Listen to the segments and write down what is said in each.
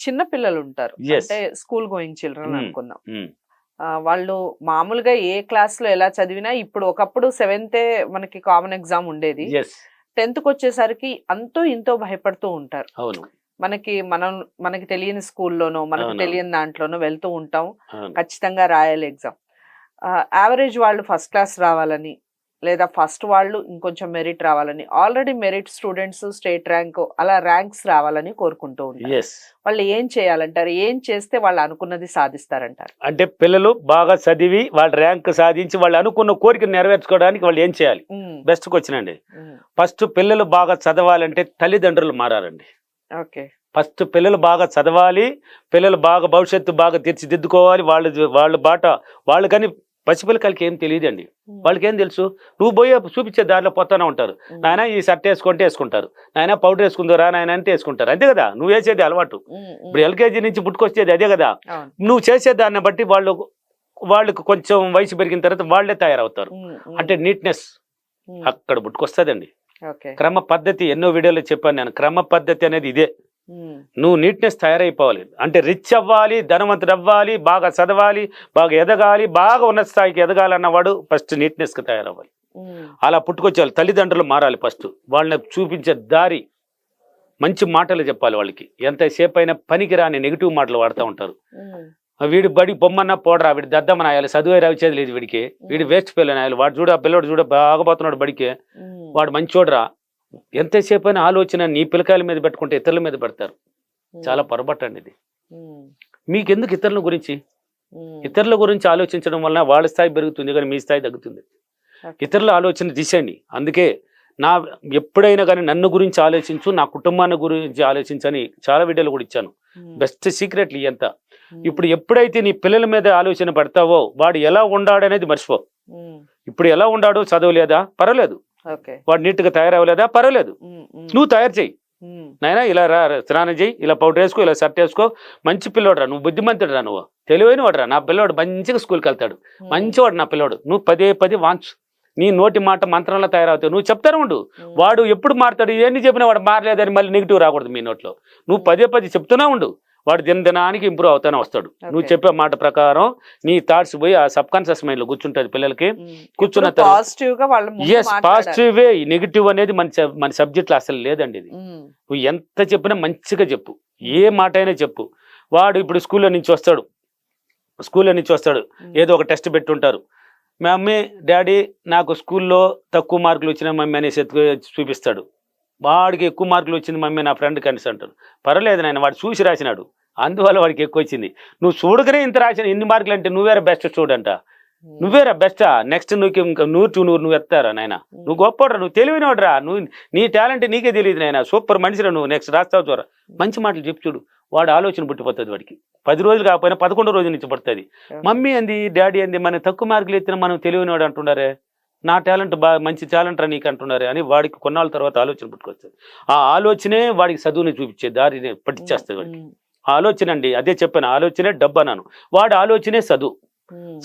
చిన్న పిల్లలు ఉంటారు, Yes. అంటే స్కూల్ గోయింగ్ చిల్డ్రన్ Mm. అనుకుందాం. Mm. వాళ్ళు మామూలుగా ఏ క్లాస్ లో ఎలా చదివినా ఇప్పుడు ఒకప్పుడు 7th మనకి కామన్ ఎగ్జామ్ ఉండేది. Yes. 10th కి వచ్చేసరికి అంతో ఇంతో భయపడుతూ ఉంటారు. అవును. మనకి తెలియని స్కూల్లోనో మనకు అవునవును. తెలియని దాంట్లోనో వెళ్తూ ఉంటాం. అవును. ఖచ్చితంగా రాయాలి ఎగ్జామ్. యావరేజ్ వాళ్ళు ఫస్ట్ క్లాస్ రావాలని, లేదా ఫస్ట్ వాళ్ళు ఇంకొంచెం మెరిట్ రావాలని, already merit students state rank అలా ర్యాంక్స్ రావాలని కోరుకుంటూ ఉంటారు. Yes. వాళ్ళు ఏం చేయాలంటారు? ఏం చేస్తే వాళ్ళు అనుకున్నది సాధిస్తారంటారు? అంటే పిల్లలు బాగా చదివి వాళ్ళ ర్యాంక్ సాధించి వాళ్ళు అనుకున్న కోరికను నెరవేర్చుకోవడానికి వాళ్ళు ఏం చేయాలి? బెస్ట్ క్వశ్చన్ అండి. ఫస్ట్ పిల్లలు బాగా చదవాలంటే తల్లిదండ్రులు మారాలండి. ఓకే. ఫస్ట్ పిల్లలు బాగా చదవాలి, పిల్లలు బాగా భవిష్యత్తు బాగా తీర్చిదిద్దుకోవాలి. వాళ్ళ బాట వాళ్ళు, కానీ పసిపిల్లకాయలకి ఏం తెలియదండి. వాళ్ళకి ఏం తెలుసు? నువ్వు పోయి చూపించే దారిలో పోతానే ఉంటారు. నాయన ఈ షర్ట్ వేసుకుంటే వేసుకుంటారు, నాయన పౌడర్ వేసుకుందరా నాయన అంటే వేసుకుంటారు. అంతే కదా, నువ్వు వేసేది అలవాటు. ఇప్పుడు ఎల్కేజీ నుంచి పుట్టుకొచ్చేది అదే కదా. నువ్వు చేసే దాన్ని బట్టి వాళ్ళకు కొంచెం వయసు పెరిగిన తర్వాత వాళ్ళే తయారవుతారు. అంటే నీట్నెస్ అక్కడ పుట్టుకొస్తుందండి. క్రమ పద్ధతి, ఎన్నో వీడియోలో చెప్పాను నేను. క్రమ పద్ధతి అనేది ఇదే. నువ్వు నీట్నెస్ తయారైపోవాలి అంటే రిచ్ అవ్వాలి, ధనవంతుడు అవ్వాలి, బాగా చదవాలి, బాగా ఎదగాలి, బాగా ఉన్నత స్థాయికి ఎదగాలన్నవాడు ఫస్ట్ నీట్నెస్కి తయారవ్వాలి. అలా పుట్టుకొచ్చేవాళ్ళు తల్లిదండ్రులు మారాలి. ఫస్ట్ వాళ్ళని చూపించే దారి, మంచి మాటలు చెప్పాలి వాళ్ళకి. ఎంతసేపు అయినా పనికి రాని నెగిటివ్ మాటలు వాడుతూ ఉంటారు. వీడి బడి బొమ్మన్నా పోడరా, వీడి దద్దమ్మని ఆయాలి, చదువు రావిచేది లేదు వీడికి, వీడి వేస్ట్ పిల్లని ఆయాలి, వాడు చూడ ఆ పిల్లడు చూడ బాగా పోతున్నాడు బడికి, వాడు మంచోడరా. ఎంతసేపు అయినా ఆలోచన నీ పిల్లకాయల మీద పెట్టుకుంటే ఇతరుల మీద పెడతారు. చాలా పొరపాటు అండి ఇది. మీకెందుకు ఇతరుల గురించి? ఇతరుల గురించి ఆలోచించడం వలన వాళ్ళ స్థాయి పెరుగుతుంది కానీ మీ స్థాయి తగ్గుతుంది. ఇతరుల ఆలోచన తీసేయండి. అందుకే ఎప్పుడైనా కానీ నన్ను గురించి ఆలోచించు, నా కుటుంబాన్ని గురించి ఆలోచించని చాలా వీడియోలు కూడా ఇచ్చాను. బెస్ట్ సీక్రెట్లు ఇదంతా. ఇప్పుడు ఎప్పుడైతే నీ పిల్లల మీద ఆలోచన పడతావో వాడు ఎలా ఉండాడనేది మర్చిపో. ఇప్పుడు ఎలా ఉండాడు, చదవలేదా పర్వాలేదు, వాడు నీట్గా తయారవ్వలేదా పర్వాలేదు, నువ్వు తయారు చెయ్యి. నాయనా ఇలా స్నానం చేయి, ఇలా పౌడర్ వేసుకో, ఇలా షర్ట్ వేసుకో, మంచి పిల్లోడు రా, నువ్వు బుద్ధిమంతుడు రా, నువ్వు తెలివైన వాడు రా, నా పిల్లోడు మంచిగా స్కూల్కి వెళ్తాడు, మంచివాడు నా పిల్లోడు, నువ్వు పదే వాంచు. నీ నోటి మాట మంత్రంలో తయారవుతావు. నువ్వు చెప్తానే ఉండు, వాడు ఎప్పుడు మారుతాడు. ఎన్ని చెప్పినా వాడు మారలేదని మళ్ళీ నెగిటివ్ రాకూడదు మీ నోట్లో. నువ్వు పదే చెప్తూనే ఉండు, వాడు దినానికి ఇంప్రూవ్ అవుతానే వస్తాడు. నువ్వు చెప్పే మాట ప్రకారం నీ థాట్స్ పోయి ఆ సబ్ కాన్షియస్ మైండ్ లో కూర్చుంటది పిల్లలకి. కూర్చున్న పాజిటివ్ వే, నెగిటివ్ అనేది మన సబ్జెక్ట్ లో అసలు లేదండి. ఇది నువ్వు ఎంత చెప్పినా మంచిగా చెప్పు, ఏ మాట అయినా చెప్పు. వాడు ఇప్పుడు స్కూల్లో నుంచి వస్తాడు, ఏదో ఒక టెస్ట్ పెట్టుంటారు. మమ్మీ డాడీ నాకు స్కూల్లో తక్కువ మార్కులు వచ్చిన మమ్మీ అనేసి చూపిస్తాడు. వాడికి ఎక్కువ మార్కులు వచ్చింది మమ్మీ నా ఫ్రెండ్ కనిసి అంటాడు. పర్వాలేదు నాయన, వాడు చూసి రాసినాడు అందువల్ల వాడికి ఎక్కువ వచ్చింది. నువ్వు చూడగానే ఇంత రాసిన ఇన్ని మార్కులు అంటే నువ్వేరా బెస్ట్ స్టూడెంట్, నువ్వేరా బెస్టా, నెక్స్ట్ నువ్వు ఇంకా 100 నువ్వు ఎత్తారా నాయన, నువ్వు గొప్పరా, నువ్వు తెలివినోడరా, నువ్వు నీ టాలెంట్ నీకే తెలియదు నాయన, సూపర్ మనిషిరా నువ్వు, నెక్స్ట్ రాస్తావు చూరా. మంచి మాటలు చెప్పు చూడు, వాడు ఆలోచన పుట్టిపోతుంది. వాడికి 10 రోజులు కాకపోయినా 11వ రోజు నుంచి పడుతుంది. మమ్మీ అంది డాడీ అంది మనం తక్కువ మార్కులు ఎత్తిన మనం తెలివినోడు అంటున్నారే, నా టాలెంట్ బాగా మంచి టాలెంట్ రా నీకు అంటున్నారే అని వాడికి కొన్నాళ్ళ తర్వాత ఆలోచన పుట్టుకొస్తుంది. ఆ ఆలోచనే వాడికి చదువుని చూపించే దారిని పట్టించేస్తుంది వాడికి. ఆలోచన అండి, అదే చెప్పాను, ఆలోచనే డబ్బు అన్నాను. వాడి ఆలోచనే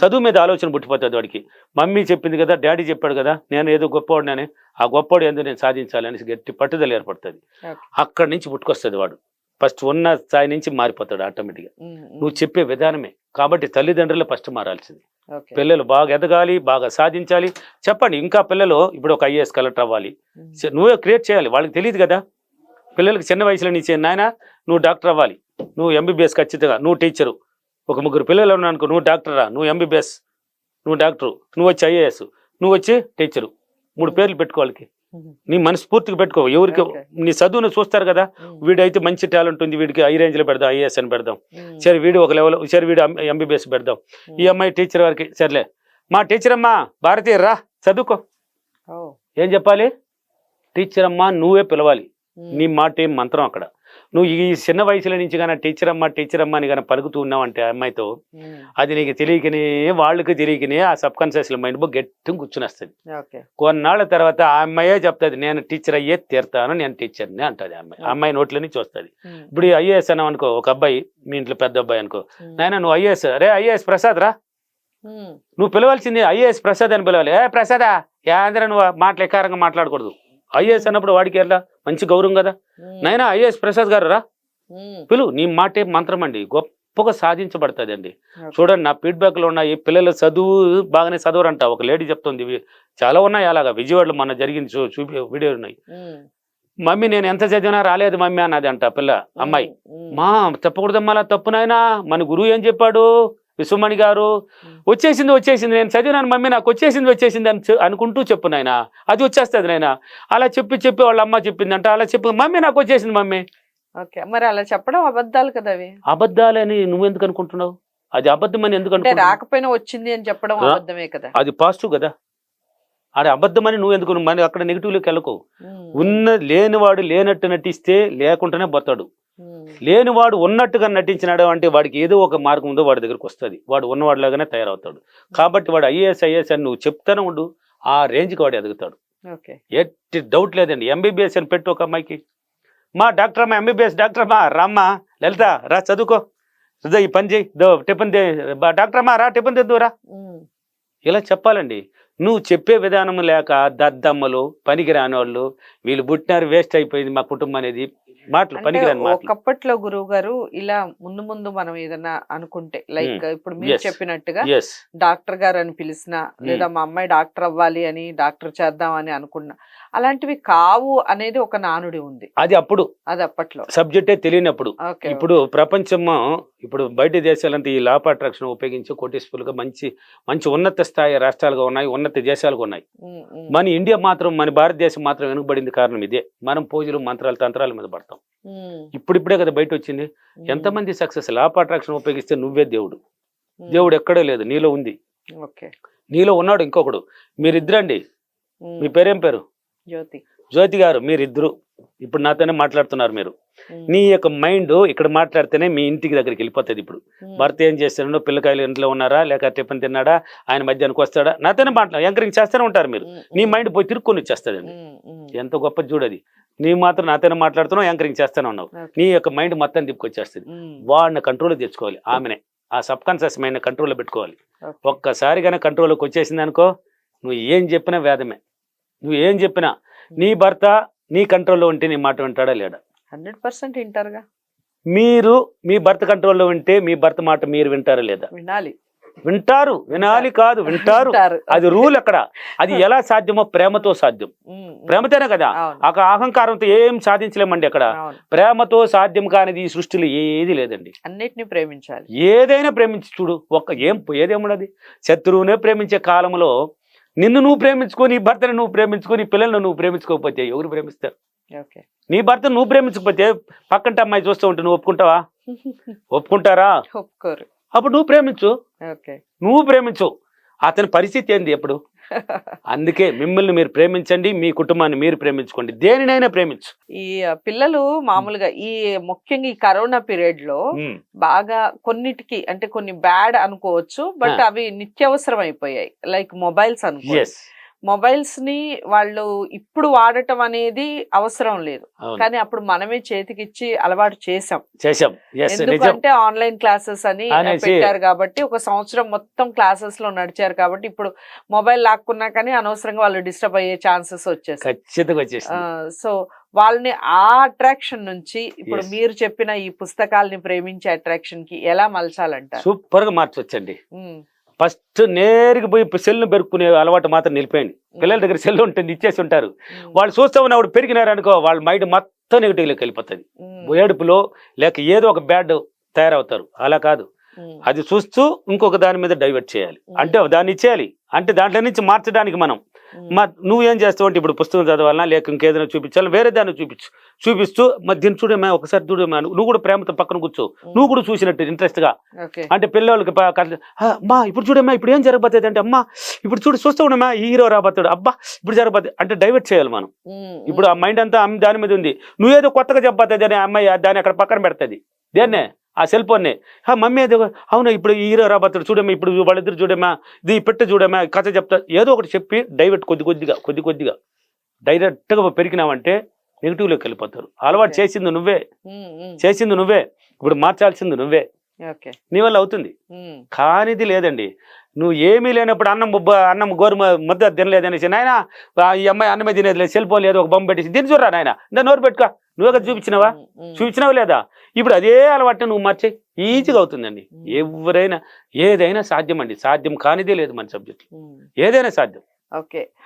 చదువు మీద ఆలోచన పుట్టిపోతుంది వాడికి. మమ్మీ చెప్పింది కదా, డాడీ చెప్పాడు కదా, నేను ఏదో గొప్పవాడినని, ఆ గొప్పవాడు ఎందుకు నేను సాధించాలని గట్టి పట్టుదల ఏర్పడుతుంది. అక్కడి నుంచి పుట్టుకొస్తుంది వాడు. ఫస్ట్ ఉన్న స్థాయి నుంచి మారిపోతాడు ఆటోమేటిక్గా. నువ్వు చెప్పే విధానమే. కాబట్టి తల్లిదండ్రులు ఫస్ట్ మారాల్సింది. పిల్లలు బాగా ఎదగాలి, బాగా సాధించాలి. చెప్పండి, ఇంకా పిల్లలు ఇప్పుడు ఒక IAS కలెక్టర్ అవ్వాలి, నువ్వే క్రియేట్ చేయాలి. వాళ్ళకి తెలియదు కదా. పిల్లలకి చిన్న వయసులో నుంచి నాయన నువ్వు డాక్టర్ అవ్వాలి, నువ్వు MBBS ఖచ్చితంగా, నువ్వు టీచరు. ఒక 3 పిల్లలు ఉన్నాను అనుకో, నువ్వు డాక్టరా, నువ్వు MBBS, నువ్వు డాక్టరు, నువ్వు వచ్చి IAS, నువ్వు వచ్చి టీచరు. 3 పేర్లు పెట్టుకోవాలి. నీ మనస్ఫూర్తిగా పెట్టుకో. ఎవరికి నీ చదువును చూస్తారు కదా, వీడైతే మంచి టాలెంట్ ఉంది, వీడికి హై రేంజ్ లో పెడదాం, IAS అని పెడదాం. సరే వీడు ఒక లెవెల్, సరే వీడు MBBS పెడదాం. ఈ అమ్మాయి టీచర్ వారికి, సర్లే మా టీచర్ అమ్మా భారతీయ రా చదువుకో. ఏం చెప్పాలి? టీచర్ అమ్మా నువ్వే పిలవాలి. నీ మాట ఏం మంత్రం అక్కడ. నువ్వు ఈ చిన్న వయసులో నుంచి కానీ టీచర్ అమ్మ అని కానీ పలుకుతూ ఉన్నావంటే ఆ అమ్మాయితో, అది నీకు తెలియకనే వాళ్ళకి తెలియకనే ఆ సబ్ కాన్షియస్ మైండ్ బో గట్టి కూర్చుని వస్తుంది. కొన్నాళ్ళ తర్వాత ఆ అమ్మాయే చెప్తుంది నేను టీచర్ అయ్యే తీరుతాను, నేను టీచర్ని అంటుంది. ఆ అమ్మాయి నోట్ల నుంచి వస్తుంది. ఇప్పుడు IAS అన్నావు అనుకో, ఒక అబ్బాయి మీ ఇంట్లో పెద్ద అబ్బాయి అనుకో, నాయన నువ్వు IAS, రే IAS ప్రసాద్ రా, నువ్వు పిలవాల్సింది IAS ప్రసాద్ అని పిలవాలి. ప్రసాదా యాంద్ర నువ్వు మాటలు మాట్లాడకూడదు. IAS అన్నప్పుడు వాడికి ఎలా మంచి గౌరవం కదా. నాయన IAS ప్రసాద్ గారు రా, పిలువు, నీ మాటే మంత్రం అండి, గొప్పగా సాధించబడుతుంది అండి. చూడండి నా ఫీడ్బ్యాక్ లో ఉన్నాయి, పిల్లలు చదువు బాగానే చదవరంట. ఒక లేడీ చెప్తుంది, చాలా ఉన్నాయి అలాగా, విజయవాడలో మన జరిగింది, చూపి వీడియో ఉన్నాయి. మమ్మీ నేను ఎంత చదివినా రాలేదు మమ్మీ అన్నది అంట పిల్ల, అమ్మాయి. మా చెప్పకూడదమ్మా అలా, తప్పు నాయనా, మన గురువు ఏం చెప్పాడు విశ్వమణి గారు, వచ్చేసింది నేను చదివినాను మమ్మీ, నాకు వచ్చేసింది అని అనుకుంటూ చెప్పు నాయన, అది వచ్చేస్తుంది నాయన. అలా చెప్పి వాళ్ళ అమ్మ చెప్పిందంట, అలా చెప్పు మమ్మీ నాకు వచ్చేసింది మమ్మీ. ఓకే, మరి అలా చెప్పడం అబద్ధాలు కదా అవి. అబద్ధాలని నువ్వెందుకు అనుకుంటున్నావు? అది అబద్ధం అని ఎందుకు అనుకుంటున్నావు? రాకపోయినా వచ్చింది అని చెప్పడం అబద్ధమే కదా. అది పాజిటివ్ కదా, అది అబద్ధం అని నువ్వు ఎందుకు మరి అక్కడ నెగిటివ్లోకి వెళ్ళకు. లేనివాడు లేనట్టు నటిస్తే లేకుండానే పోతాడు, లేనివాడు ఉన్నట్టుగా నటించినాడు అంటే వాడికి ఏదో ఒక మార్గం ఉందో వాడి దగ్గరకు వస్తుంది, వాడు ఉన్నవాడిలాగానే తయారవుతాడు. కాబట్టి వాడు ఐఏఎస్ అని నువ్వు చెప్తానే ఉండు, ఆ రేంజ్కి వాడు ఎదుగుతాడు. ఎట్టి డౌట్ లేదండి. ఎంబీబీఎస్ అని పెట్టు ఒక అమ్మాయికి, మా డాక్టర్ అమ్మా, ఎంబీబీఎస్ డాక్టర్ అమ్మా రామ్మా, లలిత రా చదువుకో, ఈ పని చేయి, టిఫిన్ డాక్టర్ అమ్మా రా టిఫిన్ తెద్దురా, ఇలా చెప్పాలండి. నువ్వు చెప్పే విధానం లేక దద్దమ్మలు, పనికి రాని వాళ్ళు, వీళ్ళు పుట్టినారు వేస్ట్ అయిపోయింది మా కుటుంబం అనేది మాటలు, పనికిరాని మాటలు. ఒకప్పట్లో గురువు గారు ఇలా ముందు మనం ఏదైనా అనుకుంటే, లైక్ ఇప్పుడు మీరు చెప్పినట్టుగా డాక్టర్ గారు అని పిలిచినా, లేదా మా అమ్మాయి డాక్టర్ అవ్వాలి అని, డాక్టర్ చేద్దాం అని అనుకున్నా, అలాంటివి కావు అనేది ఒక నానుడి ఉంది. అది అప్పట్లో సబ్జెక్టే తెలియనప్పుడు. ఇప్పుడు ప్రపంచం, ఇప్పుడు బయట దేశాలంతా ఈ లా ఆఫ్ అట్రాక్షన్ ఉపయోగించి కోటీశ్వరులుగా మంచి మంచి ఉన్నత స్థాయి రాష్ట్రాలుగా ఉన్నాయి, ఉన్నత దేశాలుగా ఉన్నాయి. మన ఇండియా మాత్రం, మన భారతదేశం మాత్రం వెనుకబడింది కారణం ఇదే. మనం పూజలు మంత్రాలు తంత్రాల మీద పడతాం. ఇప్పుడిప్పుడే కదా బయట వచ్చింది. ఎంతమంది సక్సెస్ లా ఆఫ్ అట్రాక్షన్ ఉపయోగిస్తే నువ్వే దేవుడు. దేవుడు ఎక్కడే లేదు, నీలో ఉంది. నీలో ఉన్నాడు ఇంకొకడు. మీరిద్దరండి, మీ పేరేం పేరు? జ్యోతి గారు. మీరిద్దరు ఇప్పుడు నాతోనే మాట్లాడుతున్నారు. మీరు నీ యొక్క మైండ్ ఇక్కడ మాట్లాడితేనే మీ ఇంటికి దగ్గరికి వెళ్ళిపోతుంది. ఇప్పుడు భర్త ఏం చేస్తున్నాడో, పిల్లకాయలు ఇంట్లో ఉన్నారా, లేక టిఫిన్ తిన్నాడా, ఆయన మధ్యాహ్నానికి వస్తాడా, నాతోనే ఎంకరేజ్ చేస్తూనే ఉంటారు మీరు. నీ మైండ్ పోయి తిరుక్కొని వచ్చేస్తుందండి. ఎంత గొప్ప చూడది. నీ మాత్రం నాతోనే మాట్లాడుతున్నావు, యాంకరింగ్ చేస్తూనే ఉన్నావు. నీ యొక్క మైండ్ మొత్తం తిప్పుకొచ్చేస్తుంది. వాడిని కంట్రోల్ తెచ్చుకోవాలి. ఆమెనే ఆ సబ్ కాన్షియస్ మైండ్ కంట్రోల్లో పెట్టుకోవాలి. ఒక్కసారి కనుక కంట్రోల్లోకి వచ్చేసింది అనుకో, నువ్వు ఏం చెప్పినా వేదమే. నువ్వు ఏం చెప్పినా నీ భర్త నీ కంట్రోల్లో ఉంటే నీ మాట వింటాడా లేడా? 100% వింటారుగా. మీరు మీ భర్త కంట్రోల్లో ఉంటే మీ భర్త మాట మీరు వింటారా లేదా? వింటారు. వినాలి కాదు, వింటారు. అది రూల్. అక్కడ అది ఎలా సాధ్యమో ప్రేమతో సాధ్యం. ప్రేమతోనే కదా. ఒక అహంకారంతో ఏం సాధించలేమండి. అక్కడ ప్రేమతో సాధ్యం కానిది ఈ సృష్టిలో ఏది లేదండి. అన్నిటిని ప్రేమించాలి. ఏదైనా ప్రేమించి చూడు. ఏదేమున్నది. శత్రువునే ప్రేమించే కాలంలో నిన్ను నువ్వు ప్రేమించుకొని, నీ భర్తను నువ్వు ప్రేమించుకొని, పిల్లలను నువ్వు ప్రేమించుకోకపోతే ఎవరు ప్రేమిస్తారు? నీ భర్తను నువ్వు ప్రేమించకపోతే పక్కంటే అమ్మాయి చూస్తూ ఉంటే నువ్వు ఒప్పుకుంటావా? ఒప్పుకుంటారా? ఒప్పుకోరు. అప్పుడు నువ్వు ప్రేమించు. అతని పరిస్థితి ఏంది ఎప్పుడు? అందుకే మిమ్మల్ని మీరు ప్రేమించండి, మీ కుటుంబాన్ని మీరు ప్రేమించుకోండి, దేనినైనా ప్రేమించు. ఈ పిల్లలు మామూలుగా ముఖ్యంగా ఈ కరోనా పీరియడ్ లో బాగా కొన్నిటికి, అంటే కొన్ని బ్యాడ్ అనుకోవచ్చు, బట్ అవి నిత్యావసరం అయిపోయాయి. లైక్ మొబైల్స్ అనుకో. మొబైల్స్ ని వాళ్ళు ఇప్పుడు వాడటం అనేది అవసరం లేదు, కానీ అప్పుడు మనమే చేతికిచ్చి అలవాటు చేసాం. ఎందుకంటే ఆన్లైన్ క్లాసెస్ అని పెట్టారు కాబట్టి, ఒక సంవత్సరం మొత్తం క్లాసెస్ లో నడిచారు కాబట్టి, ఇప్పుడు మొబైల్ లాక్కున్నా కానీ అనవసరంగా వాళ్ళు డిస్టర్బ్ అయ్యే ఛాన్సెస్ వచ్చేసాయి. సో వాళ్ళని ఆ అట్రాక్షన్ నుంచి ఇప్పుడు మీరు చెప్పిన ఈ పుస్తకాలని ప్రేమించే అట్రాక్షన్ కి ఎలా మలచాలంటారు? సూపర్ గా మార్చొచ్చండి. ఫస్ట్ నేరుగా పోయి సెల్ను పెరుక్కునే అలవాటు మాత్రం నిలిపోయింది. పిల్లల దగ్గర సెల్ ఉంటుంది, ఇచ్చేసి ఉంటారు. వాళ్ళు చూస్తూ ఉన్నప్పుడు పెరిగినారనుకో, వాళ్ళ మైండ్ మొత్తం నెగిటివ్లోకి వెళ్ళిపోతుంది. ఏడుపులో లేక ఏదో ఒక బ్యాడ్ తయారవుతారు. అలా కాదు, అది చూస్తూ ఇంకొక దాని మీద డైవర్ట్ చేయాలి. అంటే దాన్ని ఇచ్చేయాలి. అంటే దాంట్లో నుంచి మార్చడానికి మనం నువ్వేం చేస్తావు అంటే, ఇప్పుడు పుస్తకం చదవాలన్నా లేక ఇంకేదైనా చూపించాలి, వేరే దాన్ని చూపిస్తూ మరి దీన్ని చూడేమా, ఒకసారి చూడేమా, నువ్వు కూడా ప్రేమతో పక్కన కూర్చో, నువ్వు కూడా చూసినట్టు ఇంట్రెస్ట్ గా. అంటే పిల్లలకి అమ్మా ఇప్పుడు చూడమ్మా, ఇప్పుడు ఏం జరగబోతుంది అంటే, అమ్మా ఇప్పుడు చూస్తూ ఉండమ్మా, ఈ హీరో రాబోతాడు, అబ్బా ఇప్పుడు జరగబోతుంది అంటే డైవర్ట్ చేయాలి మనం. ఇప్పుడు ఆ మైండ్ అంతా దాని మీద ఉంది. నువ్వేదో కొత్తగా చెప్పబోతుంది అని అమ్మాయి దాన్ని అక్కడ పక్కన పెడుతుంది. దేన్నే? ఆ సెల్ ఫోన్నే. అవునా ఇప్పుడు హీరో రాబోతాడు చూడమ్మా, ఇప్పుడు వాళ్ళిద్దరు చూడమ్మా, ఇది పెట్టు చూడమ్మా, కథ చెప్తా, ఏదో ఒకటి చెప్పి డైవర్ట్ కొద్ది కొద్దిగా డైరెక్ట్గా పెరిగినావంటే నెగిటివ్లోకి వెళ్ళిపోతారు. అలవాటు చేసింది నువ్వే, ఇప్పుడు మార్చాల్సింది నువ్వే. నీ వల్ల అవుతుంది. కానిది లేదండి. నువ్వు ఏమీ లేనప్పుడు అన్నం గోరు ముద్ద తినలేదనేసి నాయన ఈ అమ్మాయి అన్నమే తినేది లేదు, సెల్ ఫోన్ లేదు, ఒక బొమ్మ పెట్టేసి దీన్ని చూడరా నాయన, ఇంకా నోరు పెట్టుకో, నువ్వే కదా చూపించినావా, చూపించినావు లేదా, ఇప్పుడు అదే అలవాటు నువ్వు మార్చే ఈజీగా అవుతుందండి. ఎవరైనా ఏదైనా సాధ్యం అండి, సాధ్యం కానిదే లేదు మన సబ్జెక్ట్, ఏదైనా సాధ్యం. ఓకే.